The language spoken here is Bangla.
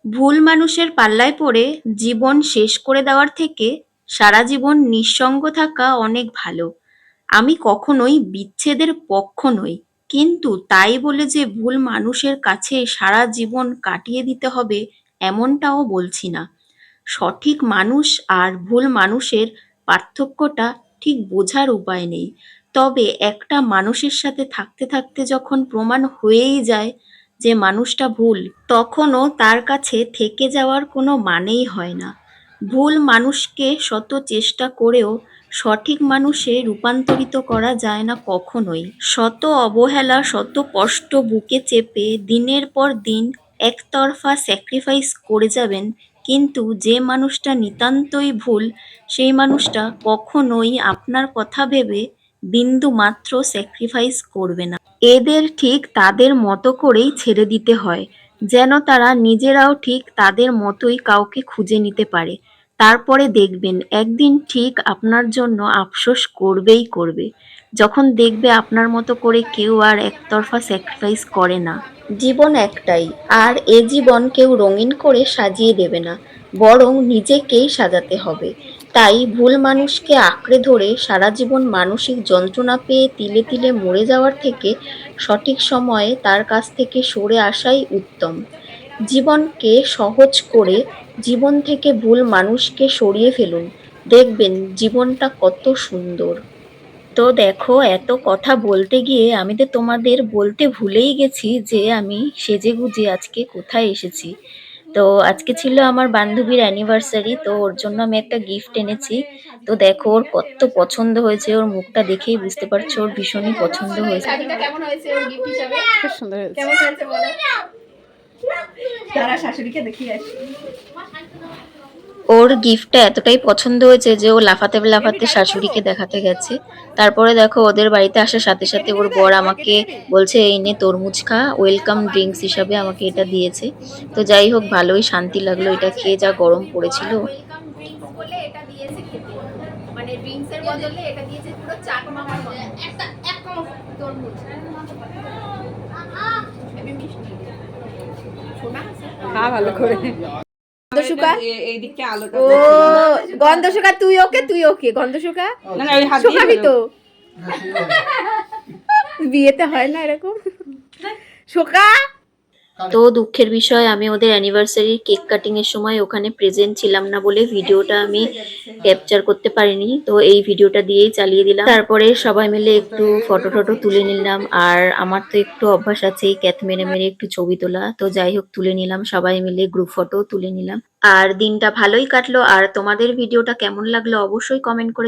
ভুল মানুষের পাল্লায় পড়ে জীবন শেষ করে দেওয়ার থেকে সারা জীবন নিঃসঙ্গ থাকা অনেক ভালো। আমি কখনোই বিচ্ছেদের পক্ষ নই, কিন্তু তাই বলে যে ভুল মানুষের কাছে সারা জীবন কাটিয়ে দিতে হবে এমনটাও বলছি না। সঠিক মানুষ আর ভুল মানুষের পার্থক্যটা ঠিক বোঝার উপায় নেই। তবে একটা মানুষের সাথে থাকতে থাকতে যখন প্রমাণ হয়েই যায় যে মানুষটা ভুল, তখনও তার কাছে থেকে যাওয়ার কোনো মানেই হয় না। ভুল মানুষকে শত চেষ্টা করেও সঠিক মানুষে রূপান্তরিত করা যায় না কখনোই। শত অবহেলা, শত কষ্ট বুকে চেপে দিনের পর দিন একতরফা স্যাক্রিফাইস করে যাবেন, কিন্তু যে মানুষটা নিতান্তই ভুল, সেই মানুষটা কখনোই আপনার কথা ভেবে বিন্দু মাত্র স্যাক্রিফাইস করবে না। এদের ঠিক তাদের মতো করেই ছেড়ে দিতে হয়, যেন তারা নিজেরাও ঠিক তাদের মতোই কাউকে খুঁজে নিতে পারে। তারপরে দেখবেন একদিন ঠিক আপনার জন্য আফসোস করবেই করবে, যখন দেখবে আপনার মতো করে কেউ আর একতরফা স্যাক্রিফাইস করে না। জীবন একটাই, আর এ জীবন কেউ রঙিন করে সাজিয়ে দেবে না, বরং নিজেকেই সাজাতে হবে। তাই ভুল মানুষকে আঁকড়ে ধরে সারা জীবন মানসিক যন্ত্রণা পেয়ে তিলে তিলে মরে যাওয়ার থেকে সঠিক সময়ে তার কাছ থেকে সরে আসাই উত্তম। জীবনকে সহজ করে জীবন থেকে ভুল মানুষকে সরিয়ে ফেলুন, দেখবেন জীবনটা কত সুন্দর। তো দেখো, এত কথা বলতে গিয়ে আমি তো তোমাদের বলতে ভুলেই গেছি যে আমি সেজেগুজে আজকে কোথায় এসেছি। তো আজকে ছিল আমার বান্ধবীর অ্যানিভার্সারি, তো ওর জন্য আমি একটা গিফট এনেছি। তো দেখো ওর কত পছন্দ হয়েছে, ওর মুখটা দেখেই বুঝতে পারছো ওর ভীষণই পছন্দ হয়েছে। শাড়িটা কেমন হয়েছে ওর গিফট হিসাবে? খুব সুন্দর হয়েছে। কেমন হয়েছে বলো। তারা শাশুড়িকে দেখিয়ে আসি। ওর গিফটটা এতটাই পছন্দ হয়েছে যে ও লাফাতে লাফাতে শাশুড়িকে দেখাতে গেছে। তারপরে দেখো ওদের বাড়িতে আসার সাথে সাথে ওর বর আমাকে বলছে এই নে তরমুজ খা, ওয়েলকাম ড্রিঙ্কস হিসাবে আমাকে এটা দিয়েছে। তো যাই হোক, ভালোই শান্তি লাগলো এটা খেয়ে, যা গরম পড়েছিল। ওয়েলকাম ড্রিঙ্কস বলে এটা দিয়েছে খেতে, মানে ড্রিঙ্কসের বদলে এটা দিয়েছে পুরো চাট মামার মতো একটা এক কামড় তরমুজ। আমি মিষ্টি শোনা খা ভালো করে। গন্ধশুকা এই দিকটা আলোটা ও গন্ধশুকা, তুই ওকে গন্ধশুকা না না ওই হাত দিয়ে শোকাবি তো। বিয়েতে হয় না এরকম শোকা। তো দুঃখের বিষয়, আমি ওদের অ্যানিভার্সারির কেক কাটিং এর সময় ওখানে প্রেজেন্ট ছিলাম না বলে ভিডিওটা আমি ক্যাপচার করতে পারিনি। তো এই ভিডিওটা দিয়েই চালিয়ে দিলাম। তারপরে সবাই মিলে একটু ফটো টটো তুলে নিলাম, আর আমার তো একটু অভ্যাস আছে ক্যাথ মেরে মেরে একটু ছবি তোলা। তো যাই হোক, তুলে নিলাম সবাই মিলে, গ্রুপ ফটো তুলে নিলাম। আর দিনটা ভালোই কাটলো। আর তোমাদের ভিডিওটা কেমন লাগলো অবশ্যই কমেন্ট করে